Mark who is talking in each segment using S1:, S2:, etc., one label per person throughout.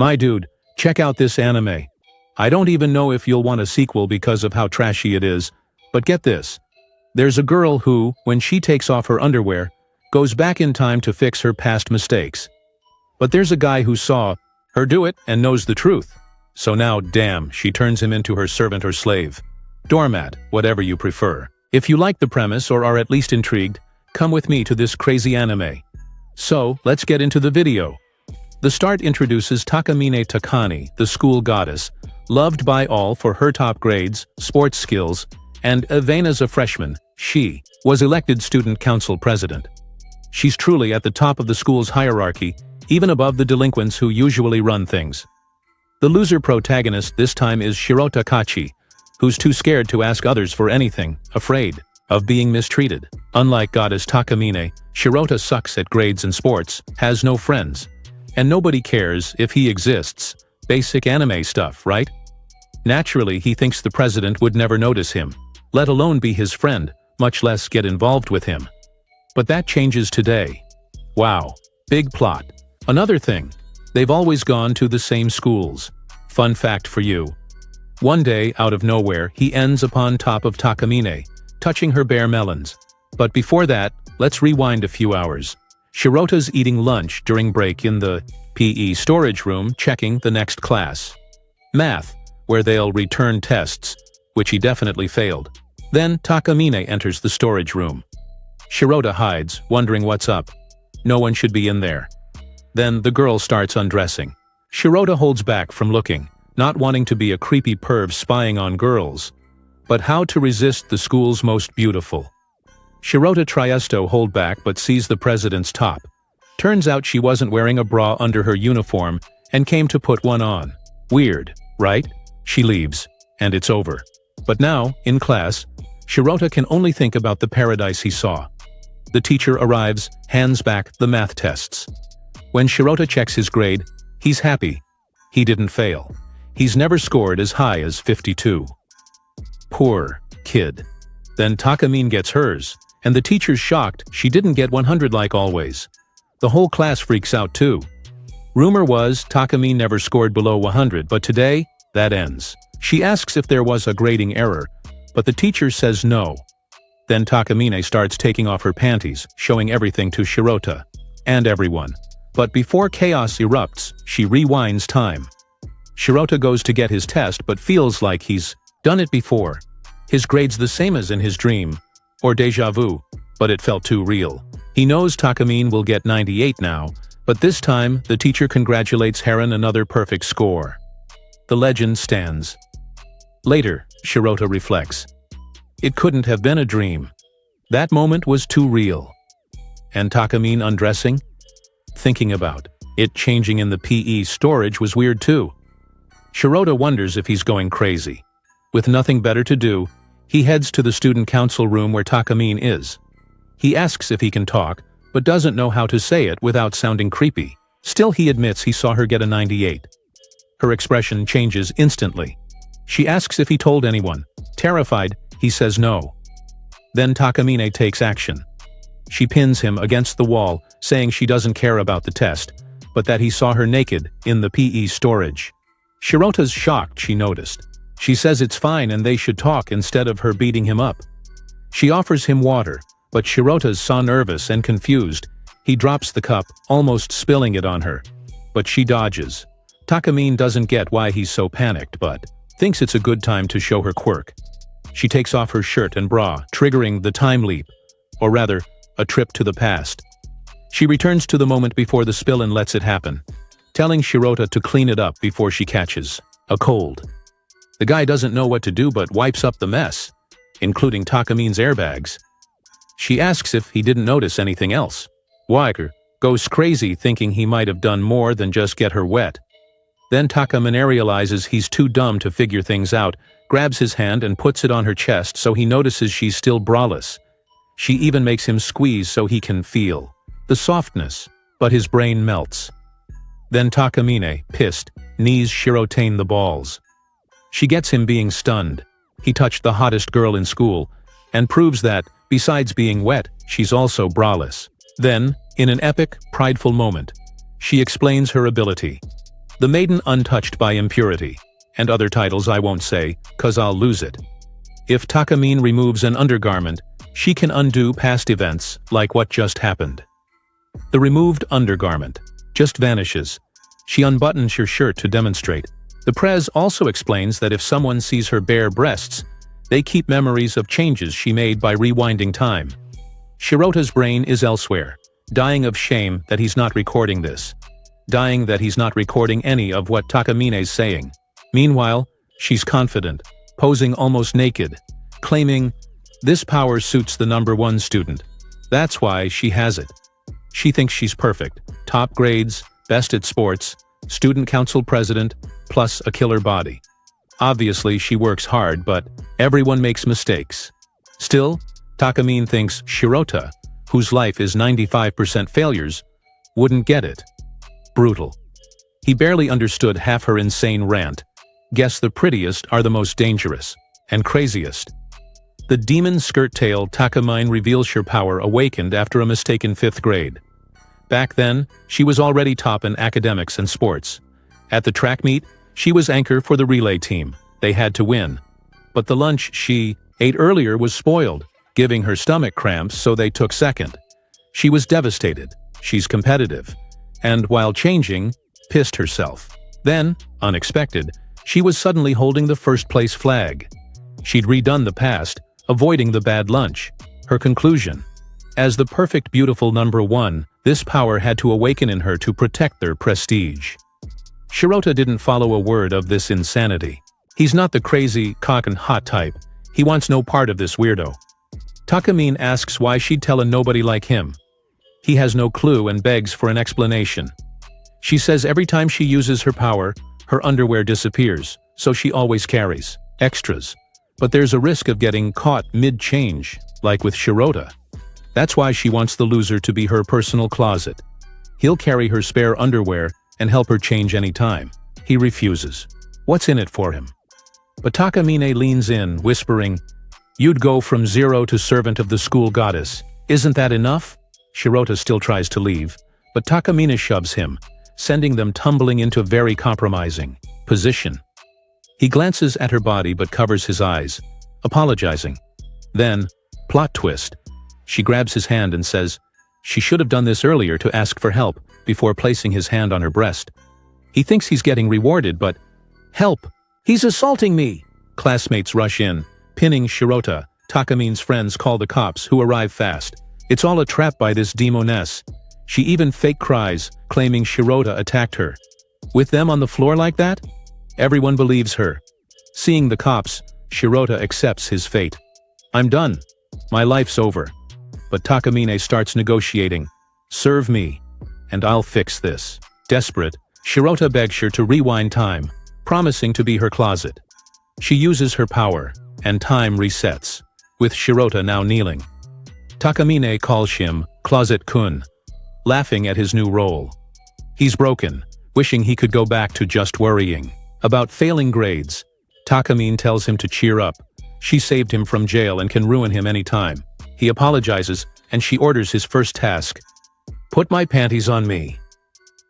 S1: My dude, check out this anime. I don't even know if you'll want a sequel because of how trashy it is, but get this. There's a girl who, when she takes off her underwear, goes back in time to fix her past mistakes. But there's a guy who saw her do it and knows the truth. So now, damn, she turns him into her servant or slave. Doormat, whatever you prefer. If you like the premise or are at least intrigued, come with me to this crazy anime. So, let's get into the video. The start introduces Takamine-Takane, the school goddess, loved by all for her top grades, sports skills, and even as a freshman, she was elected student council president. She's truly at the top of the school's hierarchy, even above the delinquents who usually run things. The loser protagonist this time is Shirota Kachi, who's too scared to ask others for anything, afraid of being mistreated. Unlike goddess Takamine, Shirota sucks at grades and sports, has no friends, and nobody cares if he exists. Basic anime stuff, right? Naturally, he thinks the president would never notice him, let alone be his friend, much less get involved with him. But that changes today. Wow, big plot. Another thing, they've always gone to the same schools. Fun fact for you. One day, out of nowhere, he ends upon top of Takamine, touching her bare melons. But before that, let's rewind a few hours. Shirota's eating lunch during break in the PE storage room, checking the next class. Math, where they'll return tests, which he definitely failed. Then Takamine enters the storage room. Shirota hides, wondering what's up. No one should be in there. Then the girl starts undressing. Shirota holds back from looking, not wanting to be a creepy perv spying on girls. But how to resist the school's most beautiful? Shirota tries to hold back but sees the president's top. Turns out she wasn't wearing a bra under her uniform and came to put one on. Weird, right? She leaves, and it's over. But now, in class, Shirota can only think about the paradise he saw. The teacher arrives, hands back the math tests. When Shirota checks his grade, he's happy. He didn't fail. He's never scored as high as 52. Poor kid. Then Takamine gets hers, and the teacher's shocked she didn't get 100 like always. The whole class freaks out too. Rumor was Takamine never scored below 100, but today, that ends. She asks if there was a grading error, but the teacher says no. Then Takamine starts taking off her panties, showing everything to Shirota and everyone. But before chaos erupts, she rewinds time. Shirota goes to get his test but feels like he's done it before. His grade's the same as in his dream, or deja vu, but it felt too real. He knows Takamine will get 98 now, but this time the teacher congratulates Heron another perfect score. The legend stands. Later, Shirota reflects. It couldn't have been a dream. That moment was too real. And Takamine undressing? Thinking about it changing in the PE storage was weird too. Shirota wonders if he's going crazy. With nothing better to do, he heads to the student council room where Takamine is. He asks if he can talk, but doesn't know how to say it without sounding creepy. Still, he admits he saw her get a 98. Her expression changes instantly. She asks if he told anyone. Terrified, he says no. Then Takamine takes action. She pins him against the wall, saying she doesn't care about the test, but that he saw her naked in the PE storage. Shirota's shocked she noticed. She says it's fine and they should talk instead of her beating him up. She offers him water, but Shirota's so nervous and confused, he drops the cup, almost spilling it on her. But she dodges. Takamine doesn't get why he's so panicked, but thinks it's a good time to show her quirk. She takes off her shirt and bra, triggering the time leap, or rather, a trip to the past. She returns to the moment before the spill and lets it happen, telling Shirota to clean it up before she catches a cold. The guy doesn't know what to do but wipes up the mess, including Takamine's airbags. She asks if he didn't notice anything else. Weicker goes crazy thinking he might have done more than just get her wet. Then Takamine realizes he's too dumb to figure things out, grabs his hand and puts it on her chest so he notices she's still braless. She even makes him squeeze so he can feel the softness, but his brain melts. Then Takamine, pissed, knees Shirota the balls. She gets him being stunned. He touched the hottest girl in school, and proves that, besides being wet, she's also braless. Then, in an epic, prideful moment, she explains her ability. The maiden untouched by impurity, and other titles I won't say, 'cause I'll lose it. If Takamine removes an undergarment, she can undo past events, like what just happened. The removed undergarment just vanishes. She unbuttons her shirt to demonstrate. The prez also explains that if someone sees her bare breasts, they keep memories of changes she made by rewinding time. Shirota's brain is elsewhere, dying of shame that he's not recording this. Dying that he's not recording any of what Takamine's saying. Meanwhile, she's confident, posing almost naked, claiming, "This power suits the #1 student. That's why she has it." She thinks she's perfect, top grades, best at sports, student council president, plus a killer body. Obviously, she works hard, but everyone makes mistakes. Still, Takamine thinks Shirota, whose life is 95% failures, wouldn't get it. Brutal. He barely understood half her insane rant. Guess the prettiest are the most dangerous, and craziest. The demon skirt tail Takamine reveals her power awakened after a mistake in 5th grade. Back then, she was already top in academics and sports. At the track meet, she was anchor for the relay team. They had to win. But the lunch she ate earlier was spoiled, giving her stomach cramps, so they took second. She was devastated. She's competitive. And while changing, pissed herself. Then, unexpected, she was suddenly holding the first-place flag. She'd redone the past, avoiding the bad lunch. Her conclusion: as the perfect beautiful #1, this power had to awaken in her to protect their prestige. Shirota didn't follow a word of this insanity. He's not the crazy, cock and hot type. He wants no part of this weirdo. Takamine asks why she'd tell a nobody like him. He has no clue and begs for an explanation. She says every time she uses her power, her underwear disappears, so she always carries extras. But there's a risk of getting caught mid-change, like with Shirota. That's why she wants the loser to be her personal closet. He'll carry her spare underwear and help her change any time. He refuses. What's in it for him? But Takamine leans in, whispering, "You'd go from 0 to servant of the school goddess. Isn't that enough?" Shirota still tries to leave, but Takamine shoves him, sending them tumbling into a very compromising position. He glances at her body but covers his eyes, apologizing. Then, plot twist, she grabs his hand and says, she should have done this earlier to ask for help before placing his hand on her breast. He thinks he's getting rewarded, but, "Help! He's assaulting me!" Classmates rush in, pinning Shirota. Takamine's friends call the cops, who arrive fast. It's all a trap by this demoness. She even fake cries, claiming Shirota attacked her. With them on the floor like that? Everyone believes her. Seeing the cops, Shirota accepts his fate. "I'm done. My life's over." But Takamine starts negotiating. "Serve me, and I'll fix this." Desperate, Shirota begs her to rewind time, promising to be her closet. She uses her power, and time resets, with Shirota now kneeling. Takamine calls him Closet-kun, laughing at his new role. He's broken, wishing he could go back to just worrying about failing grades. Takamine tells him to cheer up. She saved him from jail and can ruin him any time. He apologizes, and she orders his first task. "Put my panties on me."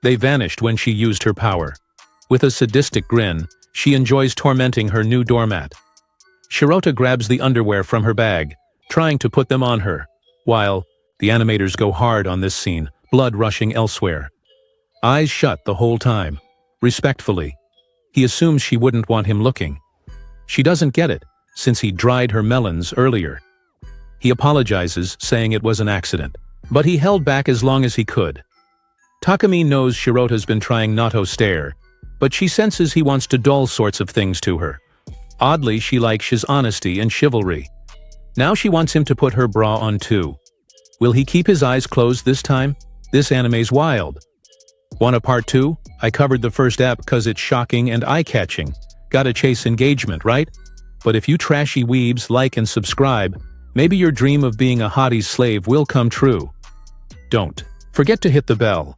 S1: They vanished when she used her power. With a sadistic grin, she enjoys tormenting her new doormat. Shirota grabs the underwear from her bag, trying to put them on her, while the animators go hard on this scene, blood rushing elsewhere. Eyes shut the whole time, respectfully. He assumes she wouldn't want him looking. She doesn't get it, since he dried her melons earlier. He apologizes, saying it was an accident, but he held back as long as he could. Takamine knows Shirota's been trying not to stare, but she senses he wants to do all sorts of things to her. Oddly, she likes his honesty and chivalry. Now she wants him to put her bra on too. Will he keep his eyes closed this time? This anime's wild. Want a part 2? I covered the first ep cause it's shocking and eye-catching. Gotta chase engagement, right? But if you trashy weebs like and subscribe, maybe your dream of being a hottie's slave will come true. Don't forget to hit the bell.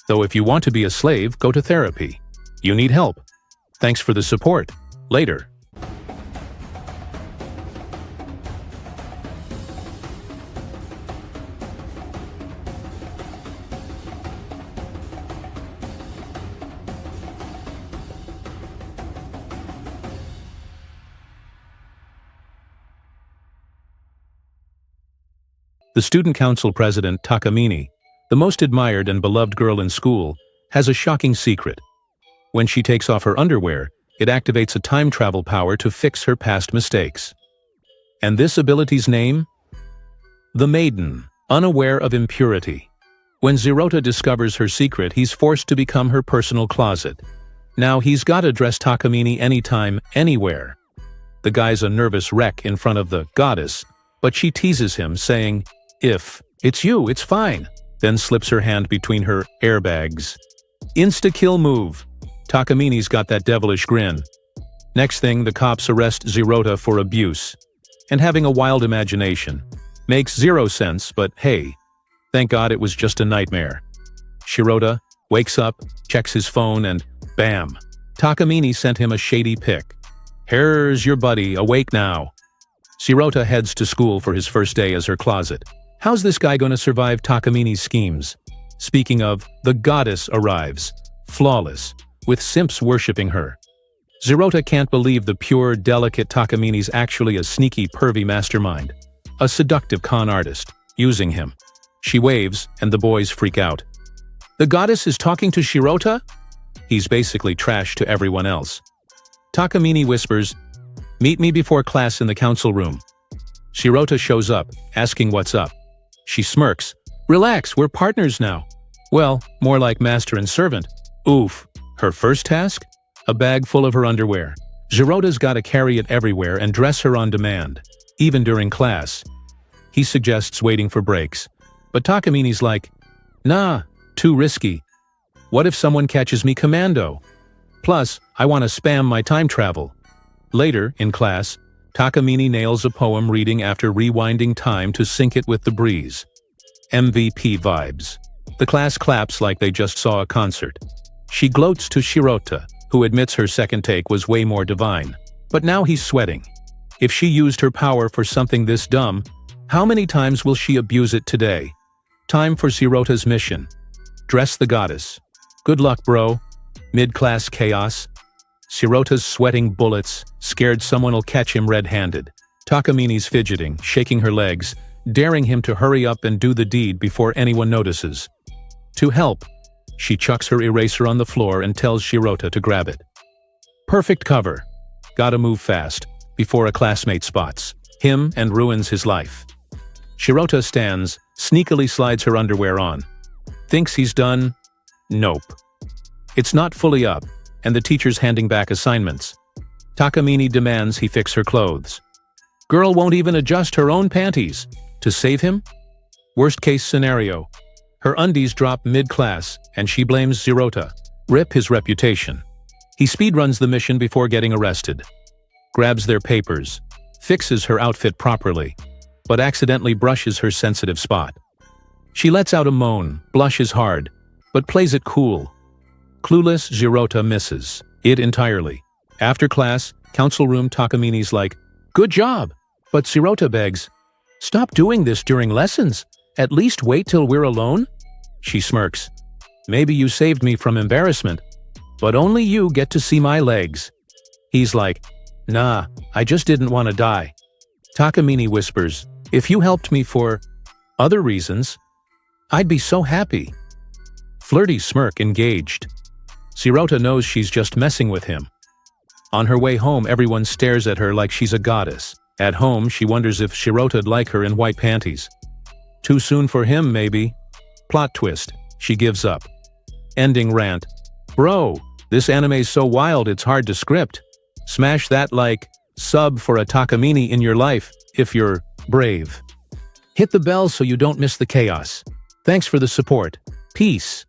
S1: Though if you want to be a slave, go to therapy. You need help. Thanks for the support. Later. The student council president, Takamine, the most admired and beloved girl in school, has a shocking secret. When she takes off her underwear, it activates a time travel power to fix her past mistakes. And this ability's name? The Maiden, unaware of impurity. When Zirota discovers her secret, he's forced to become her personal closet. Now he's gotta dress Takamine anytime, anywhere. The guy's a nervous wreck in front of the goddess, but she teases him, saying, "If it's you, it's fine," then slips her hand between her airbags. Insta-kill move. Takamine's got that devilish grin. Next thing, the cops arrest Zirota for abuse. And having a wild imagination. Makes zero sense, but hey, thank God it was just a nightmare. Shirota wakes up, checks his phone, and bam! Takamine sent him a shady pic. "Here's your buddy, awake now." Zirota heads to school for his first day as her closet. How's this guy gonna survive Takamine's schemes? Speaking of, the goddess arrives. Flawless, with simps worshipping her. Zirota can't believe the pure, delicate Takamine's actually a sneaky, pervy mastermind. A seductive con artist, using him. She waves, and the boys freak out. The goddess is talking to Shirota? He's basically trash to everyone else. Takamine whispers, "Meet me before class in the council room." Shirota shows up, asking what's up. She smirks. "Relax, we're partners now." Well, more like master and servant. Oof. Her first task? A bag full of her underwear. Zirota's gotta carry it everywhere and dress her on demand, even during class. He suggests waiting for breaks, but Takamine's like, "Nah, too risky. What if someone catches me commando? Plus, I want to spam my time travel." Later, in class, Takamine nails a poem reading after rewinding time to sync it with the breeze. MVP vibes. The class claps like they just saw a concert. She gloats to Shirota, who admits her second take was way more divine. But now he's sweating. If she used her power for something this dumb, how many times will she abuse it today? Time for Zirota's mission. Dress the goddess. Good luck, bro. Mid-class chaos. Zirota's sweating bullets, scared someone'll catch him red-handed. Takamine's fidgeting, shaking her legs, daring him to hurry up and do the deed before anyone notices. To help, she chucks her eraser on the floor and tells Shirota to grab it. Perfect cover. Gotta move fast, before a classmate spots him and ruins his life. Shirota stands, sneakily slides her underwear on. Thinks he's done? Nope. It's not fully up, and the teacher's handing back assignments. Takamine demands he fix her clothes. Girl won't even adjust her own panties. To save him? Worst case scenario. Her undies drop mid-class, and she blames Zirota. Rip his reputation. He speedruns the mission before getting arrested. Grabs their papers. Fixes her outfit properly, but accidentally brushes her sensitive spot. She lets out a moan, blushes hard, but plays it cool. Clueless Zirota misses it entirely. After class, council room, Takamine's like, "Good job!" But Zirota begs, "Stop doing this during lessons. At least wait till we're alone." She smirks. "Maybe you saved me from embarrassment, but only you get to see my legs." He's like, "Nah, I just didn't want to die." Takamine whispers, "If you helped me for other reasons, I'd be so happy." Flirty smirk engaged. Zirota knows she's just messing with him. On her way home, everyone stares at her like she's a goddess. At home, she wonders if Shirota'd like her in white panties. Too soon for him, maybe. Plot twist. She gives up. Ending rant. Bro, this anime's so wild it's hard to script. Smash that like, sub for a Takamine in your life, if you're brave. Hit the bell so you don't miss the chaos. Thanks for the support. Peace.